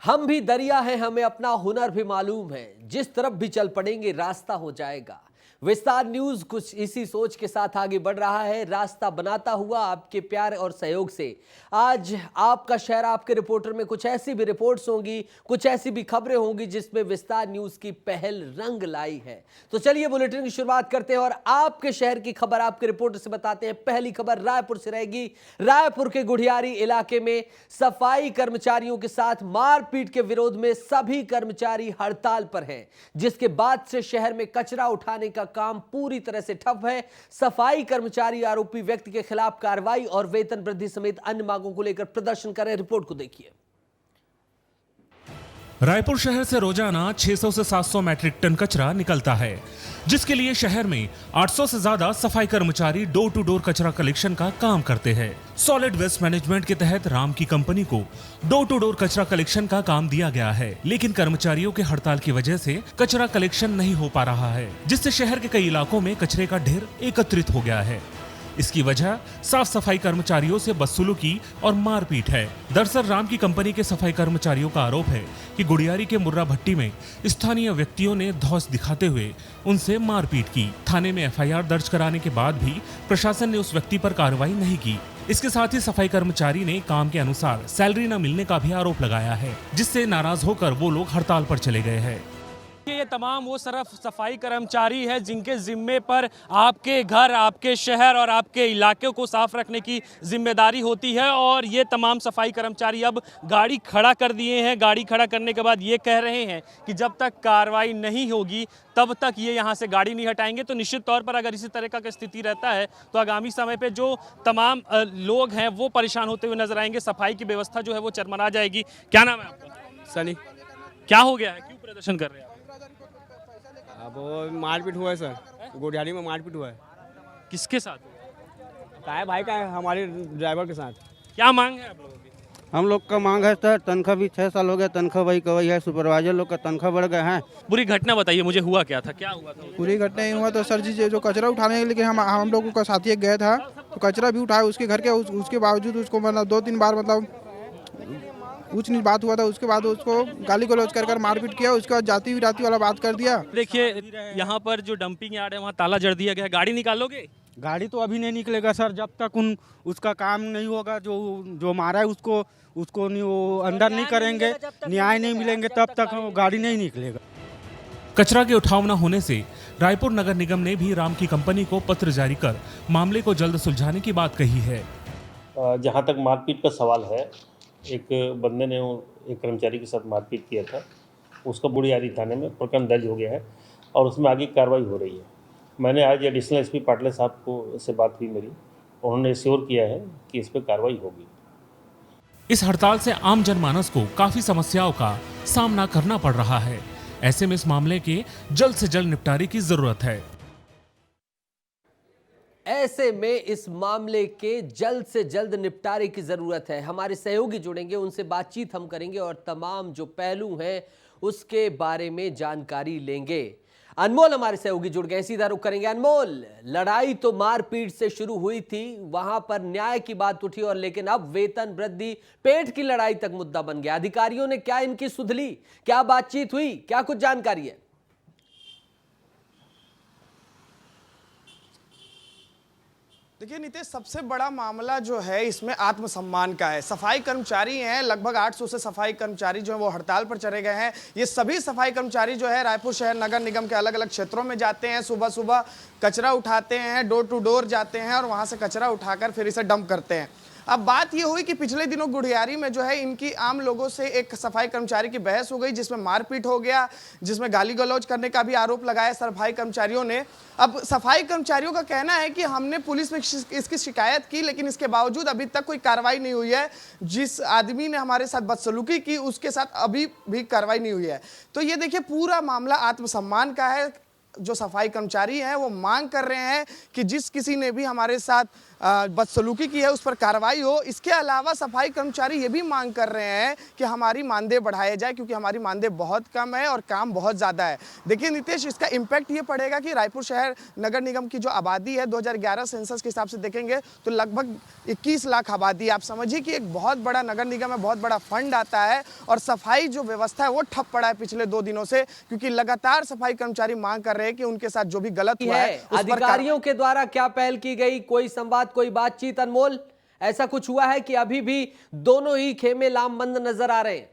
हम भी दरिया हैं, हमें अपना हुनर भी मालूम है, जिस तरफ भी चल पड़ेंगे रास्ता हो जाएगा। विस्तार न्यूज कुछ इसी सोच के साथ आगे बढ़ रहा है, रास्ता बनाता हुआ आपके प्यार और सहयोग से। आज आपका शहर, आपके रिपोर्टर में कुछ ऐसी भी रिपोर्ट्स होंगी, कुछ ऐसी भी खबरें होंगी जिसमें विस्तार न्यूज की पहल रंग लाई है। तो चलिए बुलेटिन की शुरुआत करते हैं और आपके शहर की खबर आपके रिपोर्टर से बताते हैं। पहली खबर रायपुर से रहेगी। रायपुर के गुढ़ियारी इलाके में सफाई कर्मचारियों के साथ मारपीट के विरोध में सभी कर्मचारी हड़ताल पर हैं, जिसके बाद से शहर में कचरा उठाने का काम पूरी तरह से ठप है। सफाई कर्मचारी आरोपी व्यक्ति के खिलाफ कार्रवाई और वेतन वृद्धि समेत अन्य मांगों को लेकर प्रदर्शन कर रहे हैं। रिपोर्ट को देखिए। रायपुर शहर से रोजाना 600 से 700 मैट्रिक टन कचरा निकलता है, जिसके लिए शहर में 800 से ज्यादा सफाई कर्मचारी डोर टू डोर कचरा कलेक्शन का काम करते हैं। सॉलिड वेस्ट मैनेजमेंट के तहत राम की कंपनी को डोर टू डोर कचरा कलेक्शन का काम दिया गया है, लेकिन कर्मचारियों के हड़ताल की वजह से कचरा कलेक्शन नहीं हो पा रहा है, जिससे शहर के कई इलाकों में कचरे का ढेर एकत्रित हो गया है। इसकी वजह साफ सफाई कर्मचारियों से बदसलूकी और मारपीट है। दरअसल राम की कंपनी के सफाई कर्मचारियों का आरोप है कि गुड़ियारी के मुर्रा भट्टी में स्थानीय व्यक्तियों ने धौंस दिखाते हुए उनसे मारपीट की। थाने में एफआईआर दर्ज कराने के बाद भी प्रशासन ने उस व्यक्ति पर कार्रवाई नहीं की। इसके साथ ही सफाई कर्मचारी ने काम के अनुसार सैलरी न मिलने का भी आरोप लगाया है, जिससे नाराज होकर वो लोग हड़ताल पर चले गए हैं। ये तमाम वो सिर्फ सफाई कर्मचारी है जिनके जिम्मे पर आपके घर, आपके शहर और आपके इलाके को साफ रखने की जिम्मेदारी होती है। और ये तमाम सफाई कर्मचारी अब गाड़ी खड़ा कर दिए हैं। गाड़ी खड़ा करने के बाद ये कह रहे हैं कि जब तक कार्रवाई नहीं होगी तब तक ये यहाँ से गाड़ी नहीं हटाएंगे। तो निश्चित तौर पर अगर इसी तरह का स्थिति रहता है तो आगामी समय पे जो तमाम लोग हैं वो परेशान होते हुए नजर आएंगे। सफाई की व्यवस्था जो है वो चरमरा जाएगी। क्या नाम है आपका? सनी। क्या हो गया है, क्यों प्रदर्शन कर रहे हैं? अब वो मारपीट हुआ है सर, गुड़ियारी में मारपीट हुआ है। किसके साथ? का है भाई का है, हमारे ड्राइवर के साथ। क्या मांग है आप लोगों की? हम लोग का मांग है सर, तनख्वाह भी 6 साल हो गया, तनख्वाह वही का वही है। सुपरवाइजर लोग का तनख्वाह बढ़ गया है। पूरी घटना बताइए मुझे, हुआ क्या था, क्या हुआ था? पूरी घटना ही हुआ तो सर जी जो कचरा उठाने के लिए हम लोगों का साथी एक गया था, तो कचरा भी उठाया उसके घर के। उसके बावजूद उसको मतलब 2-3 बार मतलब ऊंच नीच बात हुआ था। उसके बाद उसको गाली गलौज कर मारपीट किया। उसके बाद जाति विराती वाला बात कर दिया। देखिए यहाँ पर जो डंपिंग यार्ड है वहाँ ताला जड़ दिया गया है। गाड़ी निकालोगे? गाड़ी तो अभी नहीं निकलेगा सर, जब तक उसका काम नहीं होगा। जो मारा है उसको नहीं, वो अंदर नहीं करेंगे, न्याय नहीं मिलेंगे तब तक गाड़ी नहीं निकलेगा। कचरा के उठाव न होने से रायपुर नगर निगम ने भी राम की कंपनी को पत्र जारी कर मामले को जल्द सुलझाने की बात कही है। जहाँ तक मारपीट का सवाल है, एक बंदे ने एक कर्मचारी के साथ मारपीट किया था, उसका गुड़ियारी थाने में प्रकरण दर्ज हो गया है और उसमें आगे कार्रवाई हो रही है। मैंने आज एडिशनल एसपी पाटले साहब को से बात हुई मेरी, उन्होंने श्योर किया है कि इस पर कार्रवाई होगी। इस हड़ताल से आम जनमानस को काफी समस्याओं का सामना करना पड़ रहा है। ऐसे में इस मामले के जल्द से जल्द निपटारे की जरूरत है। ऐसे में इस मामले के जल्द से जल्द निपटारे की जरूरत है। हमारे सहयोगी जुड़ेंगे, उनसे बातचीत हम करेंगे और तमाम जो पहलू हैं उसके बारे में जानकारी लेंगे। अनमोल हमारे सहयोगी जुड़ गए, सीधा रुख करेंगे। अनमोल, लड़ाई तो मारपीट से शुरू हुई थी, वहां पर न्याय की बात उठी और लेकिन अब वेतन वृद्धि पेट की लड़ाई तक मुद्दा बन गया। अधिकारियों ने क्या इनकी सुध ली? क्या बातचीत हुई? क्या कुछ जानकारी है? देखिए नीतीश, सबसे बड़ा मामला जो है इसमें आत्मसम्मान का है। सफाई कर्मचारी हैं, लगभग 800 से सफाई कर्मचारी जो है वो हड़ताल पर चले गए हैं। ये सभी सफाई कर्मचारी जो है रायपुर शहर नगर निगम के अलग अलग क्षेत्रों में जाते हैं, सुबह सुबह कचरा उठाते हैं, डोर टू डोर जाते हैं और वहां से कचरा उठाकर फिर इसे डंप करते हैं। अब बात ये हुई कि पिछले दिनों गुड़ियारी में जो है इनकी आम लोगों से एक सफाई कर्मचारी की बहस हो गई, जिसमें मारपीट हो गया, जिसमें गाली गलौज करने का भी आरोप लगाया सफाई कर्मचारियों ने। अब सफाई कर्मचारियों का कहना है कि हमने पुलिस में इसकी शिकायत की, लेकिन इसके बावजूद अभी तक कोई कार्रवाई नहीं हुई है। जिस आदमी ने हमारे साथ बदसलूकी की उसके साथ अभी भी कार्रवाई नहीं हुई है। तो ये देखिए, पूरा मामला आत्मसम्मान का है। जो सफाई कर्मचारी हैं वो मांग कर रहे हैं कि जिस किसी ने भी हमारे साथ बदसलूकी की है उस पर कार्रवाई हो। इसके अलावा सफाई कर्मचारी ये भी मांग कर रहे हैं कि हमारी मानदेय बढ़ाया जाए, क्योंकि हमारी मानदेय बहुत कम है और काम बहुत ज़्यादा है। देखिए नीतीश, इसका इम्पैक्ट ये पड़ेगा कि रायपुर शहर नगर निगम की जो आबादी है 2011 सेंसस के हिसाब से देखेंगे तो लगभग 21 लाख आबादी। आप समझिए कि एक बहुत बड़ा नगर निगम है, बहुत बड़ा फंड आता है और सफाई जो व्यवस्था है वो ठप पड़ा है पिछले 2 दिनों से, क्योंकि लगातार सफाई कर्मचारी मांग कर रहे हैं कि उनके साथ जो भी गलत हुआ है उस पर अधिकारियों के द्वारा क्या पहल की गई, कोई संवाद, कोई बातचीत? अनमोल, ऐसा कुछ हुआ है कि अभी भी दोनों ही खेमे लामबंद नजर आ रहे हैं?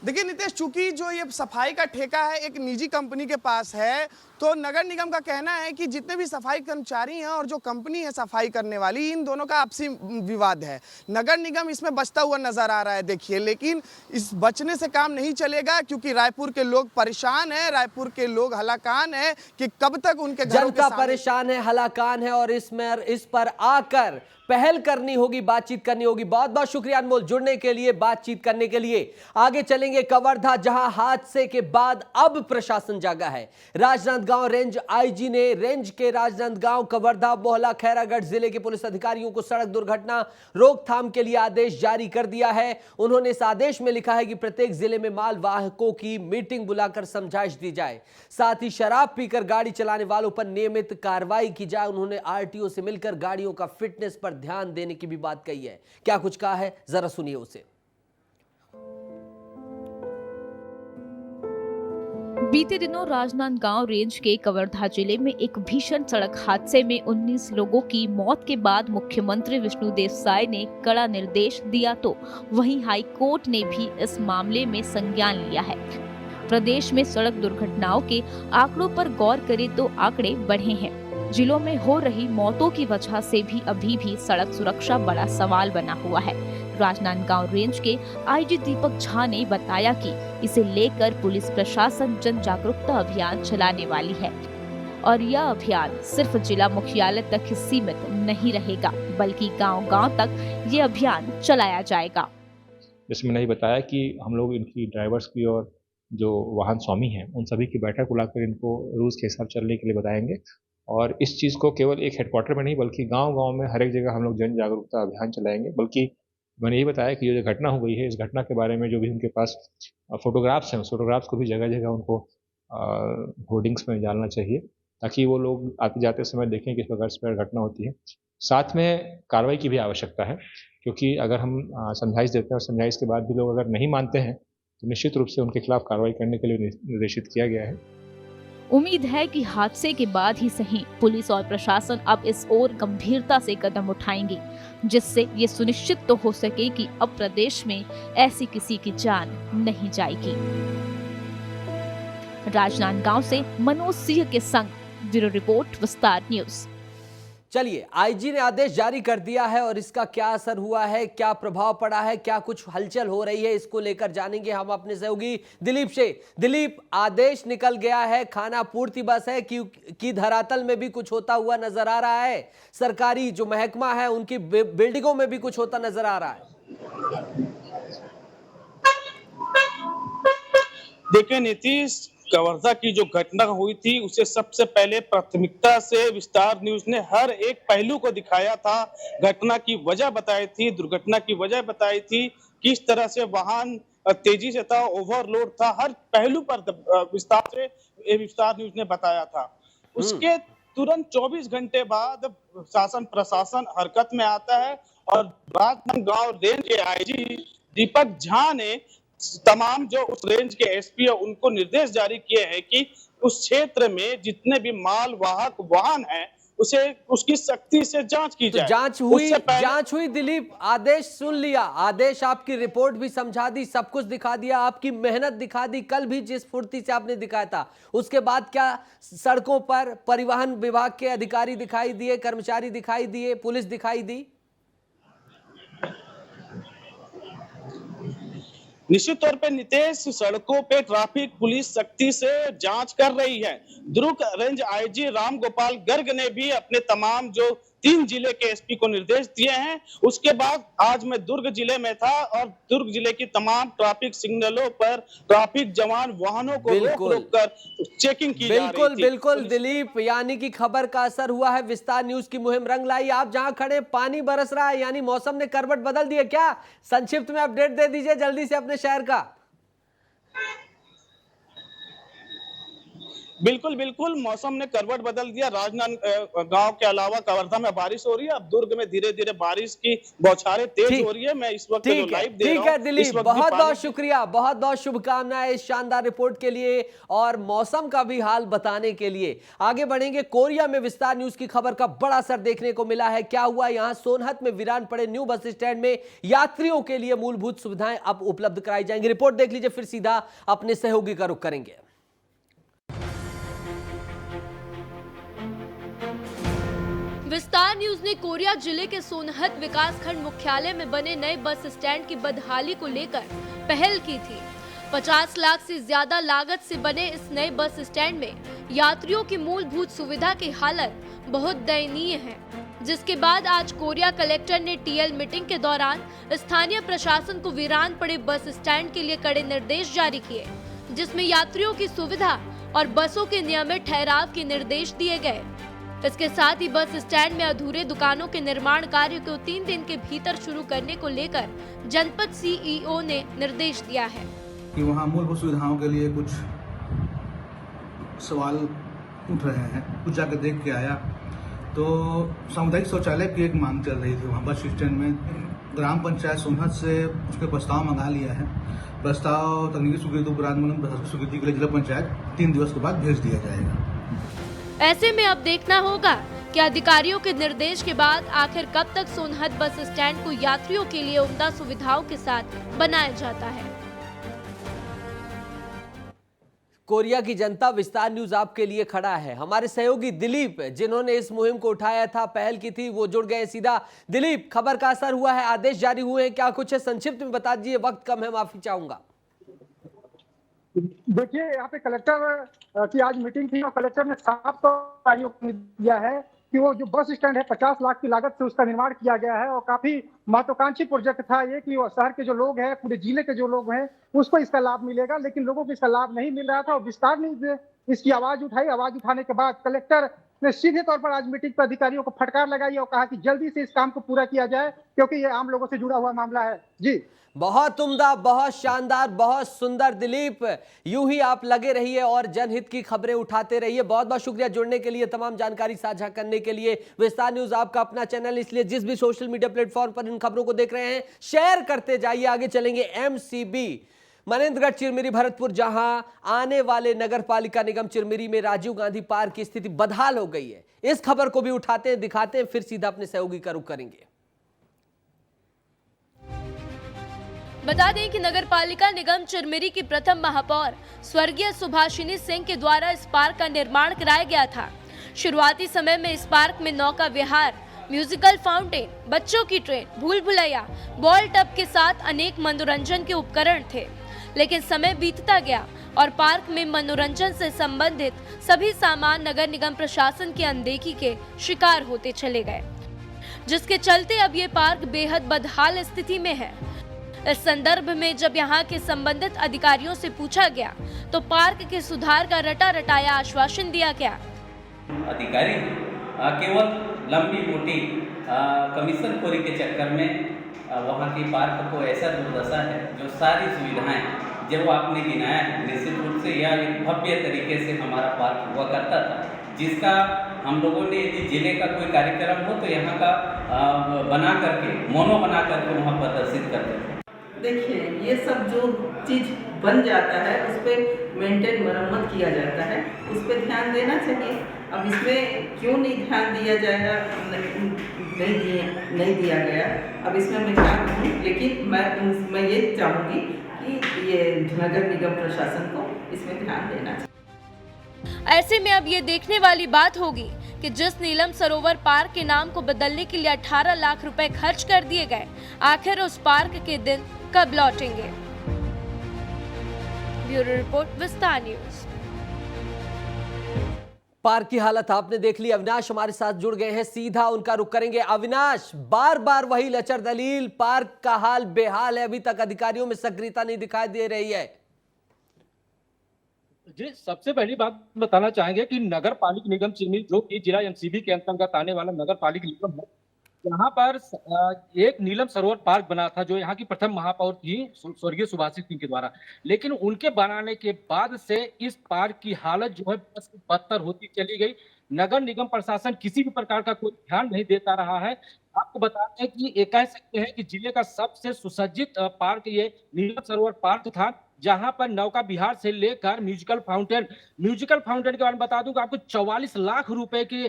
देखिए नीतीश, चूंकि जो ये सफाई का ठेका है एक निजी कंपनी के पास है, तो नगर निगम का कहना है कि जितने भी सफाई कर्मचारी हैं और जो कंपनी है सफाई करने वाली, इन दोनों का आपसी विवाद है। नगर निगम इसमें बचता हुआ नजर आ रहा है देखिए, लेकिन इस बचने से काम नहीं चलेगा, क्योंकि रायपुर के लोग परेशान हैं, रायपुर के लोग हलाकान हैं कि कब तक उनके घरों के जनता सामने परेशान है, हलाकान है और इस पर आकर पहल करनी होगी, बातचीत करनी होगी। बहुत बहुत शुक्रिया अनमोल, जुड़ने के लिए, बातचीत करने के लिए। आगे चलेंगे कवर्धा, जहां हादसे के बाद अब प्रशासन जागा है। राजनांदगांव रेंज आईजी ने रेंज के राजनांदगांव, कवर्धा, मोहला, खैरागढ़ जिले के पुलिस अधिकारियों को सड़क दुर्घटना रोकथाम के लिए आदेश जारी कर दिया है। उन्होंने इस आदेश में लिखा है कि प्रत्येक जिले में माल वाहकों की मीटिंग बुलाकर समझाइश दी जाए, साथ ही शराब पीकर गाड़ी चलाने वालों पर नियमित कार्रवाई की जाए। उन्होंने आरटीओ से मिलकर गाड़ियों का फिटनेस पर ध्यान देने की भी बात कही है। क्या कुछ कहा है, जरा सुनिए उसे। बीते दिनों राजनांदगांव रेंज के कवर्धा जिले में एक भीषण सड़क हादसे में 19 लोगों की मौत के बाद मुख्यमंत्री विष्णुदेव साय ने कड़ा निर्देश दिया, तो वहीं हाई कोर्ट ने भी इस मामले में संज्ञान लिया है। प्रदेश में सड़क दुर्घटनाओं के आंकड़ों पर गौर करें तो आंकड़े बढ़े हैं। जिलों में हो रही मौतों की वजह से भी अभी भी सड़क सुरक्षा बड़ा सवाल बना हुआ है। राजनांदगांव रेंज के आईजी दीपक झा ने बताया कि इसे लेकर पुलिस प्रशासन जन जागरूकता अभियान चलाने वाली है और यह अभियान सिर्फ जिला मुख्यालय तक ही सीमित नहीं रहेगा, बल्कि गांव-गांव तक ये अभियान चलाया जाएगा। जिसमें नहीं बताया कि हम लोग इनकी ड्राइवर्स की और जो वाहन स्वामी हैं उन सभी की बैठक बुलाकर इनको रूल्स के हिसाब चलने के लिए बताएंगे, और इस चीज़ को केवल एक हेडक्वार्टर में नहीं बल्कि गांव-गांव में हर एक जगह हम लोग जन जागरूकता अभियान चलाएंगे। बल्कि मैंने ये बताया कि जो घटना हो गई है, इस घटना के बारे में जो भी उनके पास फोटोग्राफ्स हैं, उस फोटोग्राफ्स को भी जगह जगह उनको होर्डिंग्स में डालना चाहिए, ताकि वो लोग आते जाते समय देखें किस प्रकार से घटना होती है। साथ में कार्रवाई की भी आवश्यकता है, क्योंकि अगर हम समझाइश देते हैं और समझाइश के बाद भी लोग अगर नहीं मानते हैं तो निश्चित रूप से उनके खिलाफ कार्रवाई करने के लिए निर्देशित किया गया है। उम्मीद है कि हादसे के बाद ही सही पुलिस और प्रशासन अब इस ओर गंभीरता से कदम उठाएंगे, जिससे ये सुनिश्चित तो हो सके कि अब प्रदेश में ऐसी किसी की जान नहीं जाएगी। राजनांदगांव से मनोज सिंह के संग ब्यूरो रिपोर्ट, विस्तार न्यूज। चलिए, आईजी ने आदेश जारी कर दिया है और इसका क्या असर हुआ है, क्या प्रभाव पड़ा है, क्या कुछ हलचल हो रही है, इसको लेकर जानेंगे हम अपने सहयोगी दिलीप से। दिलीप, आदेश निकल गया है, खाना पूर्ति बस है कि धरातल में भी कुछ होता हुआ नजर आ रहा है? सरकारी जो महकमा है उनकी बिल्डिंगों में भी कुछ होता नजर आ रहा है? देखिए नीतीश, कवर्धा की जो घटना हुई थी उसे सबसे पहले प्राथमिकता से विस्तार न्यूज ने हर एक पहलू को दिखाया था, घटना की वजह बताई थी, दुर्घटना की वजह बताई थी, किस तरह से वाहन तेजी से था, ओवरलोड था, हर पहलू पर विस्तार से विस्तार न्यूज ने बताया था। उसके तुरंत 24 घंटे बाद शासन प्रशासन हरकत में आता है और राजनांदगांव रेंज के आईजी दीपक झा ने तमाम जो उस रेंज के एसपी है उनको निर्देश जारी किए हैं कि उस क्षेत्र में जितने भी माल वाहक वाहन हैं उसे उसकी सख्ती से जांच की जाए। तो जांच हुई दिलीप, आदेश सुन लिया, आदेश आपकी रिपोर्ट भी समझा दी, सब कुछ दिखा दिया, आपकी मेहनत दिखा दी, कल भी जिस फुर्ती से आपने दिखाया था, उसके बाद क्या सड़कों पर परिवहन विभाग के अधिकारी दिखाई दिए, कर्मचारी दिखाई दिए, पुलिस दिखाई दी? निश्चित तौर पे नीतीश, सड़कों पे ट्रैफिक पुलिस सख्ती से जांच कर रही है। दुर्ग रेंज आईजी राम गोपाल गर्ग ने भी अपने तमाम जो 3 जिले के एसपी को निर्देश दिए हैं। उसके बाद आज मैं दुर्ग जिले में था और दुर्ग जिले की तमाम ट्रैफिक सिग्नलों पर ट्रैफिक जवान वाहनों को रोक कर चेकिंग की जा रही थी। बिल्कुल दिलीप, यानी कि खबर का असर हुआ है, विस्तार न्यूज की मुहिम रंग लाई। आप जहां खड़े पानी बरस रहा है, यानी मौसम ने करवट बदल दी है क्या? संक्षिप्त में अपडेट दे दीजिए जल्दी से अपने शहर का। बिल्कुल बिल्कुल, मौसम ने करवट बदल दिया। राजनांदगांव के अलावा कवर्धा में बारिश हो रही है। अब दुर्ग में धीरे धीरे बारिश की बौछारें तेज हो रही है। मैं इस वक्त जो लाइव दे रहा हूं, ठीक है दिलीप, बहुत बहुत शुक्रिया, बहुत बहुत शुभकामनाएं इस शानदार रिपोर्ट के लिए और मौसम का भी हाल बताने के लिए। आगे बढ़ेंगे। कोरिया में विस्तार न्यूज की खबर का बड़ा असर देखने को मिला है। क्या हुआ यहां? सोनहत में वीरान पड़े न्यू बस स्टैंड में यात्रियों के लिए मूलभूत सुविधाएं अब उपलब्ध कराई जाएंगी। रिपोर्ट देख लीजिए, फिर सीधा अपने सहयोगी का रुख करेंगे। विस्तार न्यूज ने कोरिया जिले के सोनहत विकासखंड मुख्यालय में बने नए बस स्टैंड की बदहाली को लेकर पहल की थी। 50 लाख से ज्यादा लागत से बने इस नए बस स्टैंड में यात्रियों की मूलभूत सुविधा की हालत बहुत दयनीय है, जिसके बाद आज कोरिया कलेक्टर ने टीएल मीटिंग के दौरान स्थानीय प्रशासन को वीरान पड़े बस स्टैंड के लिए कड़े निर्देश जारी किए, जिसमें यात्रियों की सुविधा और बसों के नियमित ठहराव के निर्देश दिए गए। इसके साथ ही बस स्टैंड में अधूरे दुकानों के निर्माण कार्य को 3 दिन के भीतर शुरू करने को लेकर जनपद सीईओ ने निर्देश दिया है कि वहाँ मूलभूत सुविधाओं के लिए कुछ सवाल उठ रहे हैं। कुछ जाकर देख के आया तो सामुदायिक शौचालय की एक मांग चल रही थी वहाँ बस स्टैंड में। ग्राम पंचायत सोनहत से उसके प्रस्ताव मंगा लिया है। प्रस्ताव तकनीकी स्वीकृति उपरांत प्रशासनिक स्वीकृति के लिए जिला पंचायत 3 दिवस के बाद भेज दिया जाएगा। ऐसे में अब देखना होगा कि अधिकारियों के निर्देश के बाद आखिर कब तक सोनहत बस स्टैंड को यात्रियों के लिए उम्दा सुविधाओं के साथ बनाया जाता है। कोरिया की जनता, विस्तार न्यूज आपके लिए खड़ा है। हमारे सहयोगी दिलीप, जिन्होंने इस मुहिम को उठाया था, पहल की थी, वो जुड़ गए सीधा। दिलीप, खबर का असर हुआ है, आदेश जारी हुए हैं, क्या कुछ है संक्षिप्त में बता दीजिए, वक्त कम है, माफी चाहूंगा। देखिए, यहाँ पे कलेक्टर की आज मीटिंग थी और कलेक्टर ने साफ तौर पर दिया है कि वो जो बस स्टैंड है 50 लाख की लागत से उसका निर्माण किया गया है और काफी महत्वाकांक्षी प्रोजेक्ट था ये कि वो शहर के जो लोग हैं, पूरे जिले के जो लोग हैं, उसको इसका लाभ मिलेगा, लेकिन लोगों को इसका लाभ नहीं मिल रहा था। और विस्तार ने इसकी आवाज उठाई। आवाज उठाने के बाद कलेक्टर ने सीधे तौर पर आज मीटिंग पर अधिकारियों को फटकार लगाई और कहा कि जल्दी से इस काम को पूरा किया जाए, क्योंकि ये आम लोगों से जुड़ा हुआ मामला है। जी, बहुत उम्दा, बहुत शानदार, बहुत सुंदर दिलीप, यूं ही आप लगे रहिए और जनहित की खबरें उठाते रहिए। बहुत बहुत शुक्रिया जुड़ने के लिए, तमाम जानकारी साझा करने के लिए। विस्तार न्यूज आपका अपना चैनल, इसलिए जिस भी सोशल मीडिया प्लेटफॉर्म पर इन खबरों को देख रहे हैं, शेयर करते जाइए। आगे चलेंगे एमसीबी मनेंद्रगढ़ चिरमिरी भरतपुर, जहां आने वाले नगर पालिका निगम चिरमिरी में राजीव गांधी पार्क की स्थिति बदहाल हो गई है। इस खबर को भी उठाते हैं, दिखाते हैं, फिर सीधा अपने सहयोगी का रुख करेंगे। बता दें कि नगर पालिका निगम चिरमिरी की प्रथम महापौर स्वर्गीय सुभाषिनी सिंह के द्वारा इस पार्क का निर्माण कराया गया था। शुरुआती समय में इस पार्क में नौका विहार, म्यूजिकल फाउंटेन, बच्चों की ट्रेन, भूल भुलैया, बॉल टब के साथ अनेक मनोरंजन के उपकरण थे। लेकिन समय बीतता गया और पार्क में मनोरंजन से संबंधित सभी सामान नगर निगम प्रशासन की अनदेखी के शिकार होते चले गए, जिसके चलते अब ये पार्क बेहद बदहाल स्थिति में है। इस संदर्भ में जब यहाँ के संबंधित अधिकारियों से पूछा गया तो पार्क के सुधार का रटा रटाया आश्वासन दिया गया। अधिकारी केवल लंबी मोटी कमीशन खोरी के चक्कर में वहाँ की पार्क को ऐसा दुर्दशा है, जो सारी सुविधाएं जब आपने गिनाया है, निश्चित रूप से यह एक भव्य तरीके से हमारा पार्क हुआ करता था, जिसका हम लोगों ने यदि जिले का कोई कार्यक्रम हो तो यहाँ का बना करके, मोनो बना करके वहाँ प्रदर्शित करते थे। देखिए, ये सब जो चीज़ बन जाता है उस पर मेंटेन मरम्मत किया जाता है, उस पर ध्यान देना चाहिए। अब इसमें क्यों नहीं ध्यान दिया जाएगा, नहीं दिया गया। अब इसमें मैं क्या कहूँ, लेकिन मैं ये चाहूँगी कि ये नगर निगम प्रशासन को इसमें ध्यान देना चाहिए। ऐसे में अब ये देखने वाली बात होगी कि जिस नीलम सरोवर पार्क के नाम को बदलने के लिए 18 लाख रुपए खर्च कर दिए गए, आखिर उस पार्क के दिन कब लौटेंगे। ब्यूरो रिपोर्ट, विस्तार न्यूज। पार्क की हालत आपने देख ली। अविनाश हमारे साथ जुड़ गए हैं, सीधा उनका रुख करेंगे। अविनाश, बार बार वही लचर दलील, पार्क का हाल बेहाल है, अभी तक अधिकारियों में सक्रियता नहीं दिखाई दे रही है। जी, सबसे पहली बात बताना चाहेंगे कि नगर पालिक निगम चिन्हित जो कि जिला एमसीबी के अंतर्गत आने वाला नगर पालिक निगम है, यहाँ पर एक नीलम सरोवर पार्क बना था जो यहाँ की प्रथम महापौर थी स्वर्गीय सुभाष सिंह के द्वारा, लेकिन उनके बनाने के बाद से इस पार्क की हालत जो है बस बदतर होती चली गई। नगर निगम प्रशासन किसी भी प्रकार का कोई ध्यान नहीं देता रहा है। आपको बताते हैं कि ये कह सकते हैं कि जिले का सबसे सुसज्जित पार्क ये नीलम सरोवर पार्क था, जहां पर नौका विहार से लेकर म्यूजिकल फाउंटेन के बारे में बता दूं कि आपको 44 लाख रुपए के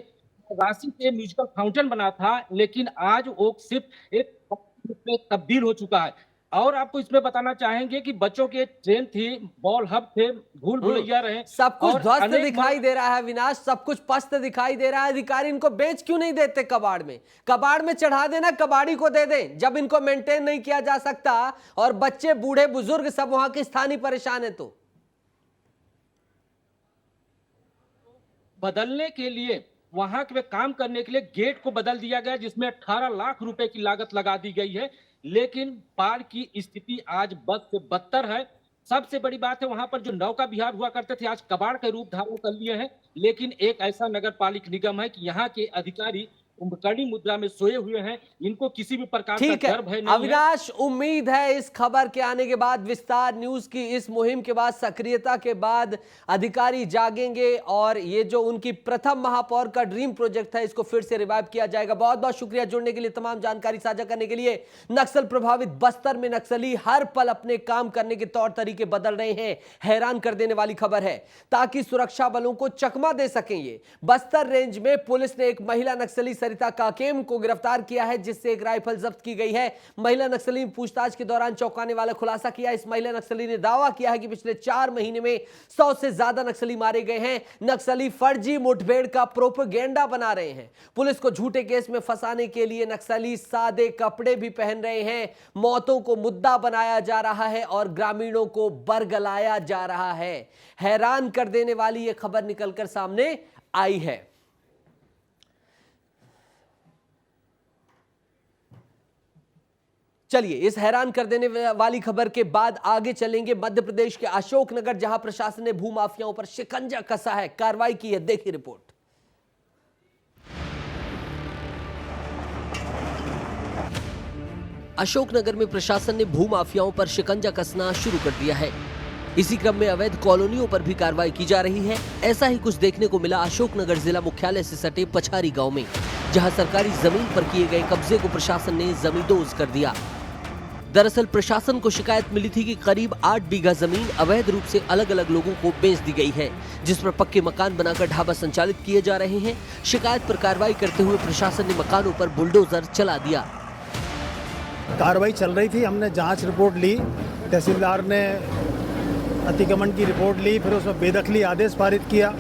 राशि से म्यूजिकल फाउंटेन बना था, लेकिन आज वो सिर्फ एक में तब्दील हो चुका है। और आपको इसमें बताना चाहेंगे कि बच्चों के ट्रेन थी, बॉल हब थे, भूल भुलैया रहे, सब कुछ ध्वस्त दिखाई दे रहा है विनाश, सब कुछ पस्त दिखाई दे रहा है। अधिकारी इनको बेच क्यों नहीं देते? कबाड़ में चढ़ा देना, कबाड़ी को दे दें जब इनको मेंटेन नहीं किया जा सकता और बच्चे बूढ़े बुजुर्ग सब वहां के स्थानीय परेशान है। तो बदलने के लिए, वहां के काम करने के लिए गेट को बदल दिया गया, जिसमें 18 लाख रुपए की लागत लगा दी गई है, लेकिन पार्क की स्थिति आज बद से बदतर है। सबसे बड़ी बात है, वहां पर जो नौका विहार हुआ करते थे आज कबाड़ के रूप धारण कर लिए हैं, लेकिन एक ऐसा नगर पालिक निगम है कि यहाँ के अधिकारी कड़ी मुद्रा में सोए हुए हैं, इनको किसी भी प्रकार का डर भय नहीं है। अविनाश, उम्मीद है इस खबर के आने के बाद, विस्तार न्यूज की इस मुहिम के बाद, सक्रियता के बाद अधिकारी जागेंगे और ये जो उनकी प्रथम महापौर का ड्रीम प्रोजेक्ट है इसको फिर से रिवाइव किया जाएगा। बहुत बहुत शुक्रिया जुड़ने के लिए, तमाम जानकारी साझा करने के लिए। नक्सल प्रभावित बस्तर में नक्सली हर पल अपने काम करने के तौर तरीके बदल रहे हैं, हैरान कर देने वाली खबर है। ताकि सुरक्षा बलों को चकमा दे सकें, ये बस्तर रेंज में पुलिस ने एक महिला नक्सली सरिता काकेम को गिरफ्तार किया है, जिससे एक राइफल जब्त की गई है। महिला नक्सली पूछताछ के दौरान चौंकाने वाला खुलासा किया। इस महिला नक्सली ने दावा किया है कि पिछले 4 महीने में 100 से ज्यादा नक्सली मारे गए हैं। नक्सली फर्जी मुठभेड़ का प्रोपेगेंडा बना रहे हैं। पुलिस को झूठे केस में फंसाने के लिए नक्सली सादे कपड़े भी पहन रहे हैं। मौतों को मुद्दा बनाया जा रहा है और ग्रामीणों को बरगलाया जा रहा है। हैरान कर देने वाली यह खबर निकलकर सामने आई है। चलिए, इस हैरान कर देने वाली खबर के बाद आगे चलेंगे मध्य प्रदेश के अशोकनगर, जहां प्रशासन ने भूमाफियाओं पर शिकंजा कसा है, कार्रवाई की है। देखिए रिपोर्ट। अशोकनगर में प्रशासन ने भूमाफियाओं पर शिकंजा कसना शुरू कर दिया है। इसी क्रम में अवैध कॉलोनियों पर भी कार्रवाई की जा रही है। ऐसा ही कुछ देखने को मिला अशोकनगर जिला मुख्यालय से सटे पछारी गांव में, जहां सरकारी जमीन पर किए गए कब्जे को प्रशासन ने जमींदोज कर दिया। दरअसल प्रशासन को शिकायत मिली थी कि करीब 8 बीघा जमीन अवैध रूप से अलग अलग लोगों को बेच दी गई है, जिस पर पक्के मकान बनाकर ढाबा संचालित किए जा रहे हैं। शिकायत पर कार्रवाई करते हुए प्रशासन ने मकानों पर बुलडोजर चला दिया। कार्रवाई चल रही थी, हमने जांच रिपोर्ट ली, तहसीलदार ने अतिक्रमण की रिपोर्ट ली, फिर उसमें बेदखली आदेश पारित किया।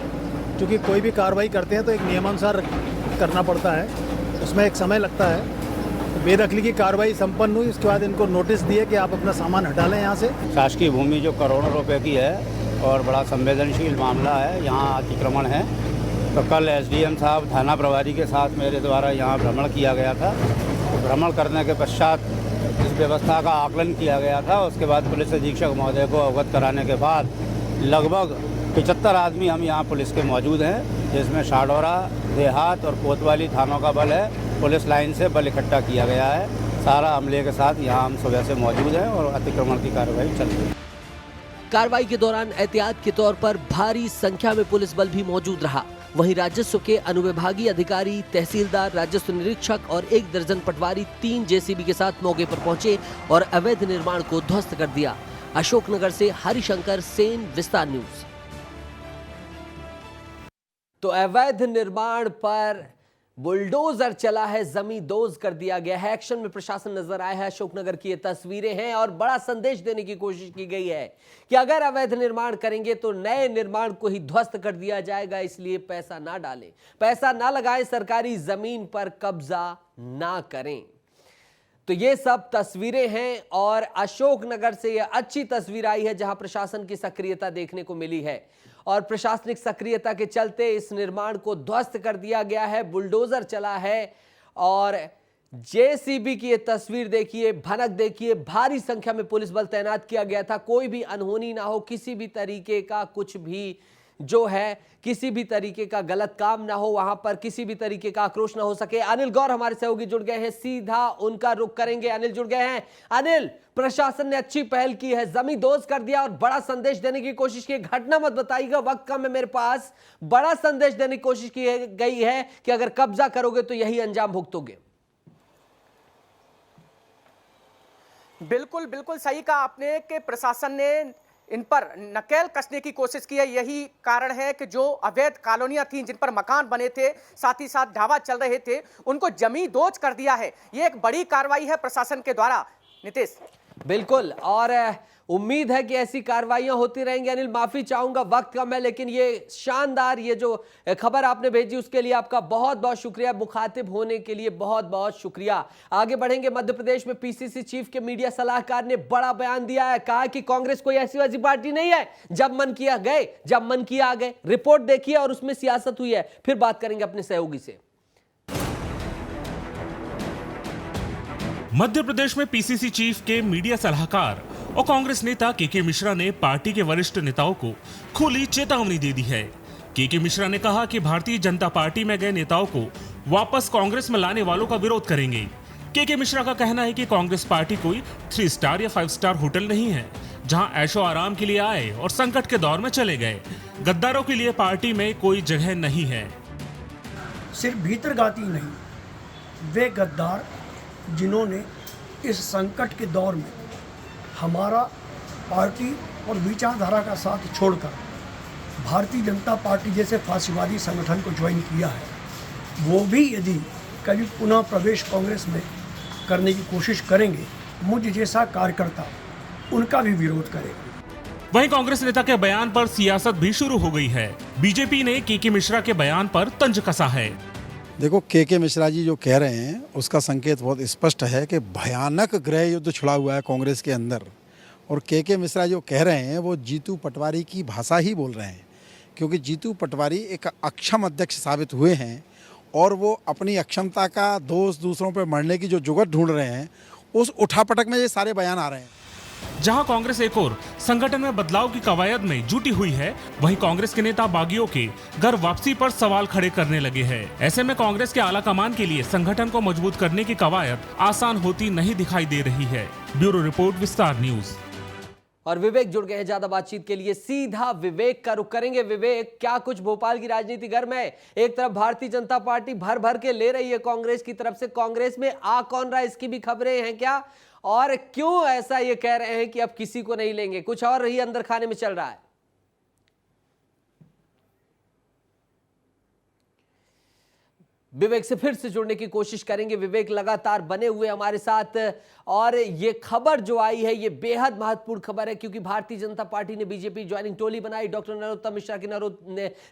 क्योंकि कोई भी कार्रवाई करते हैं तो एक नियमानुसार करना पड़ता है, उसमें एक समय लगता है। बेदखली की कार्रवाई संपन्न हुई, उसके बाद इनको नोटिस दिए कि आप अपना सामान हटा लें यहाँ से। शासकीय भूमि जो करोड़ों रुपए की है और बड़ा संवेदनशील मामला है, यहाँ अतिक्रमण है। तो कल एसडीएम साहब थाना प्रभारी के साथ मेरे द्वारा यहाँ भ्रमण किया गया था। तो भ्रमण करने के पश्चात इस व्यवस्था का आकलन किया गया था। उसके बाद पुलिस अधीक्षक महोदय को अवगत कराने के बाद लगभग 75 आदमी हम यहाँ पुलिस के मौजूद हैं, जिसमें शाडोरा, देहात और कोतवाली थानों का बल है। पुलिस लाइन से बल इकट्ठा किया गया है। सारा अमले के साथ यहाँ हम सुबह से मौजूद हैं और अतिक्रमण की कार्रवाई चल रही है। कार्रवाई के दौरान एहतियात के तौर पर भारी संख्या में पुलिस बल भी मौजूद रहा। वहीं राजस्व के अनुविभागीय अधिकारी, तहसीलदार, राजस्व निरीक्षक और 1 दर्जन पटवारी 3 जेसीबी के साथ मौके पर पहुंचे और अवैध निर्माण को ध्वस्त कर दिया। अशोकनगर से हरिशंकर सेन, विस्तार न्यूज। तो अवैध निर्माण पर बुलडोजर चला है, जमींदोज कर दिया गया है। एक्शन में प्रशासन नजर आया है। अशोकनगर की ये तस्वीरें हैं और बड़ा संदेश देने की कोशिश की गई है कि अगर अवैध निर्माण करेंगे तो नए निर्माण को ही ध्वस्त कर दिया जाएगा, इसलिए पैसा ना डालें, पैसा ना लगाएं, सरकारी जमीन पर कब्जा ना करें। तो ये सब तस्वीरें हैं और अशोकनगर से ये अच्छी तस्वीर आई है जहां प्रशासन की सक्रियता देखने को मिली है। और प्रशासनिक सक्रियता के चलते इस निर्माण को ध्वस्त कर दिया गया है। बुलडोजर चला है और जेसीबी की ये तस्वीर देखिए, भनक देखिए, भारी संख्या में पुलिस बल तैनात किया गया था। कोई भी अनहोनी ना हो, किसी भी तरीके का कुछ भी जो है, किसी भी तरीके का गलत काम ना हो, वहां पर किसी भी तरीके का आक्रोश ना हो सके। अनिल गौर हमारे सहयोगी जुड़ गए हैं, सीधा उनका रुख करेंगे। अनिल जुड़ गए हैं। अनिल, प्रशासन ने अच्छी पहल की है, जमींदोज कर दिया और बड़ा संदेश देने की कोशिश की। घटना मत बताइएगा, वक्त कम है मेरे पास। बड़ा संदेश देने की कोशिश की गई है कि अगर कब्जा करोगे तो यही अंजाम भुगतोगे। बिल्कुल बिल्कुल सही कहा आपने कि प्रशासन ने इन पर नकेल कसने की कोशिश की है। यही कारण है कि जो अवैध कॉलोनियां थीं, जिन पर मकान बने थे, साथ ही साथ ढाबा चल रहे थे, उनको जमींदोज कर दिया है। ये एक बड़ी कार्रवाई है प्रशासन के द्वारा। नीतीश, बिल्कुल, और उम्मीद है कि ऐसी कार्रवाइयां होती रहेंगी। अनिल, माफी चाहूंगा, वक्त कम है, लेकिन ये शानदार ये जो खबर आपने भेजी उसके लिए आपका बहुत बहुत शुक्रिया। मुखातिब होने के लिए बहुत बहुत शुक्रिया। आगे बढ़ेंगे। मध्य प्रदेश में पीसीसी चीफ के मीडिया सलाहकार ने बड़ा बयान दिया है। कहा कि कांग्रेस कोई ऐसी वैसी पार्टी नहीं है, जब मन किया गए, जब मन किया आ गए। रिपोर्ट देखिए और उसमें सियासत हुई है। फिर बात करेंगे अपने सहयोगी से। मध्य प्रदेश में पीसीसी चीफ के मीडिया सलाहकार और कांग्रेस नेता केके मिश्रा ने पार्टी के वरिष्ठ नेताओं को खुली चेतावनी दे दी है। केके मिश्रा ने कहा कि भारतीय जनता पार्टी में गए नेताओं को वापस कांग्रेस में लाने वालों का विरोध करेंगे। केके मिश्रा का कहना है कि कांग्रेस पार्टी कोई 3 स्टार या 5 स्टार होटल नहीं है, जहां ऐशो आराम के लिए आए और संकट के दौर में चले गए। गद्दारों के लिए पार्टी में कोई जगह नहीं है। सिर्फ भीतरघाती नहीं, वे गद्दार जिन्होंने इस संकट के दौर में हमारा पार्टी और विचारधारा का साथ छोड़कर भारतीय जनता पार्टी जैसे फासीवादी संगठन को ज्वाइन किया है, वो भी यदि कभी पुनः प्रवेश कांग्रेस में करने की कोशिश करेंगे, मुझ जैसा कार्यकर्ता उनका भी विरोध करेगा। वहीं कांग्रेस नेता के बयान पर सियासत भी शुरू हो गई है। बीजेपी ने केके मिश्रा के बयान पर तंज कसा है। देखो, केके मिश्रा जी जो कह रहे हैं उसका संकेत बहुत स्पष्ट है कि भयानक गृह युद्ध छिड़ा हुआ है कांग्रेस के अंदर। और केके मिश्रा जो कह रहे हैं वो जीतू पटवारी की भाषा ही बोल रहे हैं, क्योंकि जीतू पटवारी एक अक्षम अध्यक्ष साबित हुए हैं और वो अपनी अक्षमता का दोष दूसरों पर मरने की जो जुगत ढूंढ रहे हैं, उस उठापटक में ये सारे बयान आ रहे हैं। जहां कांग्रेस एक और संगठन में बदलाव की कवायद में जुटी हुई है, वहीं कांग्रेस के नेता बागियों के घर वापसी पर सवाल खड़े करने लगे हैं। ऐसे में कांग्रेस के आला कमान के लिए संगठन को मजबूत करने की कवायद आसान होती नहीं दिखाई दे रही है। ब्यूरो रिपोर्ट, विस्तार न्यूज। और विवेक जुड़ गए हैं ज्यादा बातचीत के लिए। सीधा विवेक का रुख करेंगे। विवेक, क्या कुछ भोपाल की राजनीति गर्म है? एक तरफ भारतीय जनता पार्टी भर भर के ले रही है कांग्रेस की तरफ से, कांग्रेस में आ कौन रहा है इसकी भी खबरें हैं क्या? और क्यों ऐसा ये कह रहे हैं कि अब किसी को नहीं लेंगे? कुछ और ही अंदर खाने में चल रहा है। विवेक से फिर से जुड़ने की कोशिश करेंगे। विवेक लगातार बने हुए हमारे साथ, और ये खबर जो आई है ये बेहद महत्वपूर्ण खबर है, क्योंकि भारतीय जनता पार्टी ने बीजेपी ज्वाइनिंग टोली बनाई। डॉक्टर नरोत्तम मिश्रा के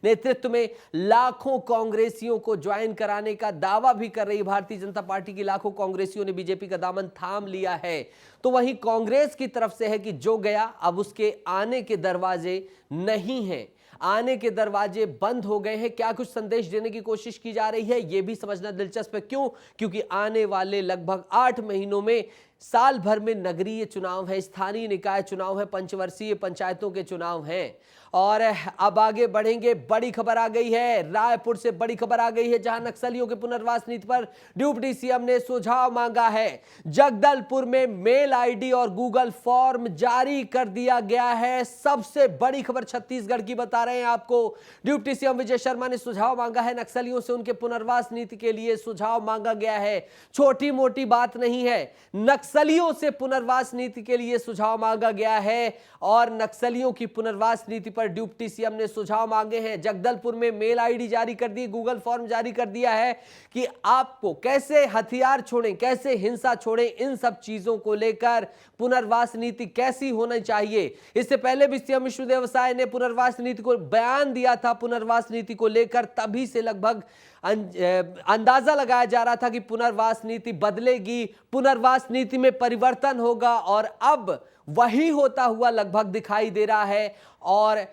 नेतृत्व में लाखों कांग्रेसियों को ज्वाइन कराने का दावा भी कर रही भारतीय जनता पार्टी की लाखों कांग्रेसियों ने बीजेपी का दामन थाम लिया है। तो वहीं कांग्रेस की तरफ से है कि जो गया अब उसके आने के दरवाजे नहीं हैं, आने के दरवाजे बंद हो गए हैं। क्या कुछ संदेश देने की कोशिश की जा रही है, यह भी समझना दिलचस्प है। क्यों? क्योंकि आने वाले लगभग 8 महीनों में साल भर में नगरीय चुनाव है, स्थानीय निकाय चुनाव है, पंचवर्षीय पंचायतों के चुनाव हैं। और अब आगे बढ़ेंगे। बड़ी खबर आ गई है, रायपुर से बड़ी खबर आ गई है, जहां नक्सलियों के पुनर्वास नीति पर डिप्टी सीएम ने सुझाव मांगा है। जगदलपुर में मेल आईडी और गूगल फॉर्म जारी कर दिया गया है। सबसे बड़ी खबर छत्तीसगढ़ की बता रहे हैं आपको। डिप्टी सीएम विजय शर्मा ने सुझाव मांगा है। नक्सलियों से उनके पुनर्वास नीति के लिए सुझाव मांगा गया है। छोटी मोटी बात नहीं है, नक्सलियों से पुनर्वास नीति के लिए सुझाव मांगा गया है। और नक्सलियों की पुनर्वास नीति पर डिप्टी सीएम ने सुझाव मांगे हैं। जगदलपुर में मेल आईडी जारी कर दी, गूगल फॉर्म जारी कर दिया है कि आपको कैसे हथियार छोड़ें, कैसे हिंसा छोड़ें, इन सब चीजों को लेकर पुनर्वास नीति कैसी होनी चाहिए। इससे पहले भी सीएम विष्णुदेव साय ने पुनर्वास नीति को बयान दिया था। पुनर्वास नीति को लेकर तभी से लगभग अंदाजा लगाया जा रहा था कि पुनर्वास नीति बदलेगी, पुनर्वास नीति में परिवर्तन होगा, और अब वही होता हुआ लगभग दिखाई दे रहा है। और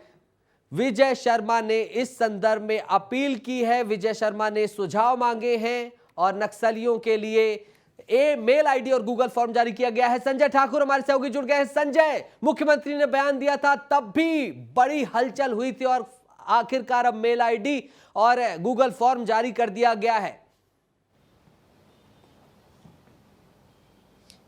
विजय शर्मा ने इस संदर्भ में अपील की है। विजय शर्मा ने सुझाव मांगे हैं और नक्सलियों के लिए मेल आईडी और गूगल फॉर्म जारी किया गया है। संजय ठाकुर हमारे सहयोगी जुड़ गए हैं। संजय, मुख्यमंत्री ने बयान दिया था, तब भी बड़ी हलचल हुई थी और आखिरकार अब मेल आईडी और गूगल फॉर्म जारी कर दिया गया है।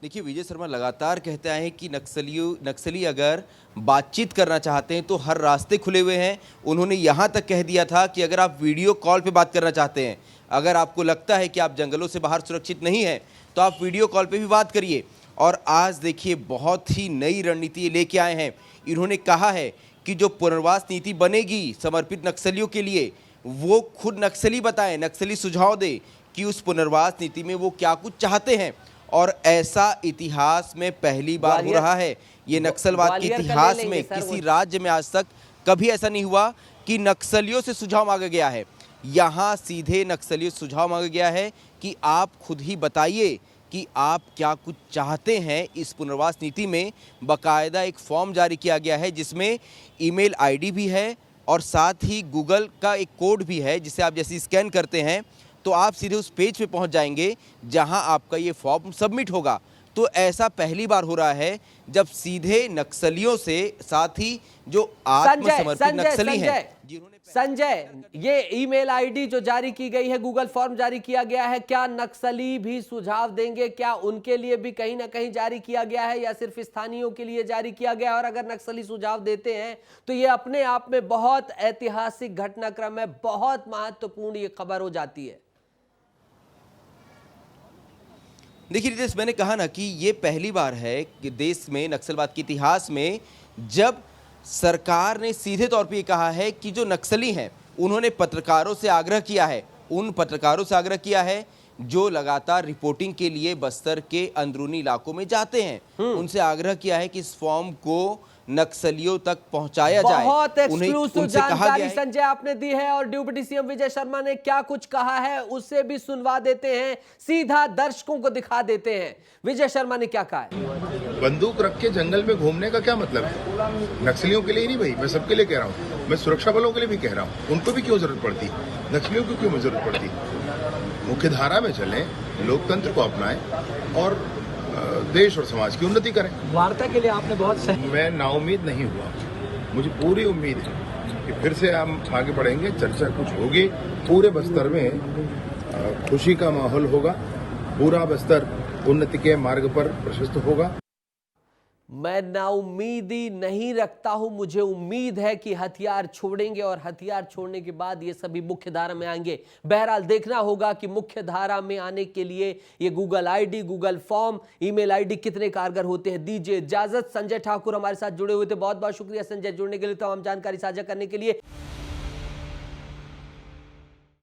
देखिए, विजय शर्मा लगातार कहते आए हैं कि नक्सली अगर बातचीत करना चाहते हैं तो हर रास्ते खुले हुए हैं। उन्होंने यहाँ तक कह दिया था कि अगर आप वीडियो कॉल पे बात करना चाहते हैं, अगर आपको लगता है कि आप जंगलों से बाहर सुरक्षित नहीं हैं, तो आप वीडियो कॉल पे भी बात करिए। और आज देखिए, बहुत ही नई रणनीति लेके आए हैं। इन्होंने कहा है कि जो पुनर्वास नीति बनेगी समर्पित नक्सलियों के लिए, वो खुद नक्सली बताएं, नक्सली सुझाव दे कि उस पुनर्वास नीति में वो क्या कुछ चाहते हैं। और ऐसा इतिहास में पहली बार हो रहा है। ये नक्सलवाद के इतिहास में किसी राज्य में आज तक कभी ऐसा नहीं हुआ कि नक्सलियों से सुझाव मांगा गया है। यहाँ सीधे नक्सलियों से सुझाव मांगा गया है कि आप खुद ही बताइए कि आप क्या कुछ चाहते हैं। इस पुनर्वास नीति में बाकायदा एक फॉर्म जारी किया गया है जिसमें ईमेल आईडी भी है और साथ ही गूगल का एक कोड भी है, जिसे आप जैसे स्कैन करते हैं तो आप सीधे उस पेज पे पहुंच जाएंगे जहां आपका ये फॉर्म सबमिट होगा। तो ऐसा पहली बार हो रहा है जब सीधे नक्सलियों से, साथ ही जो आत्मसमर्पित नक्सली हैं। संजय, ये ईमेल आईडी जो जारी की गई है, गूगल फॉर्म जारी किया गया है, क्या नक्सली भी सुझाव देंगे? क्या उनके लिए भी कहीं ना कहीं जारी किया गया है या सिर्फ स्थानीयों के लिए जारी किया गया है? और अगर नक्सली सुझाव देते हैं तो ये अपने आप में बहुत ऐतिहासिक घटनाक्रम है, बहुत महत्वपूर्ण ये खबर हो जाती है। देखिए रितेश, मैंने कहा ना कि ये पहली बार है कि देश में नक्सलवाद के इतिहास में जब सरकार ने सीधे तौर पे ये कहा है कि जो नक्सली हैं उन्होंने पत्रकारों से आग्रह किया है, उन पत्रकारों से आग्रह किया है जो लगातार रिपोर्टिंग के लिए बस्तर के अंदरूनी इलाकों में जाते हैं, उनसे आग्रह किया है कि इस फॉर्म को नक्सलियों तक पहुंचाया जाए। बहुत एक्सक्लूसिव जानकारी संजय आपने दी है और डिप्टी सीएम विजय शर्मा ने क्या कुछ कहा है उसे भी सुनवा देते हैं, सीधा दर्शकों को दिखा देते हैं। विजय शर्मा ने क्या कहा है? बंदूक रख के जंगल में घूमने का क्या मतलब है? नक्सलियों के लिए नहीं भाई, मैं सबके लिए कह रहा हूँ, मैं सुरक्षा बलों के लिए भी कह रहा हूँ। उनको भी क्यों जरूरत पड़ती, नक्सलियों को क्यों जरूरत पड़ती? मुख्य धारा में चलें, लोकतंत्र को अपनाएं और देश और समाज की उन्नति करें। वार्ता के लिए आपने बहुत सही। मैं नाउम्मीद नहीं हुआ, मुझे पूरी उम्मीद है कि फिर से हम आगे बढ़ेंगे, चर्चा कुछ होगी, पूरे बस्तर में खुशी का माहौल होगा, पूरा बस्तर उन्नति के मार्ग पर प्रशस्त होगा। मैं नाउम्मीदी नहीं रखता हूं, मुझे उम्मीद है कि हथियार छोड़ेंगे और हथियार छोड़ने के बाद ये सभी मुख्य धारा में आएंगे। बहरहाल देखना होगा कि मुख्य धारा में आने के लिए ये Google ID, Google form, email ID कितने कारगर होते हैं। दीजिए इजाजत। संजय ठाकुर हमारे साथ जुड़े हुए थे, बहुत बहुत शुक्रिया संजय जुड़ने के लिए, तमाम जानकारी साझा करने के लिए।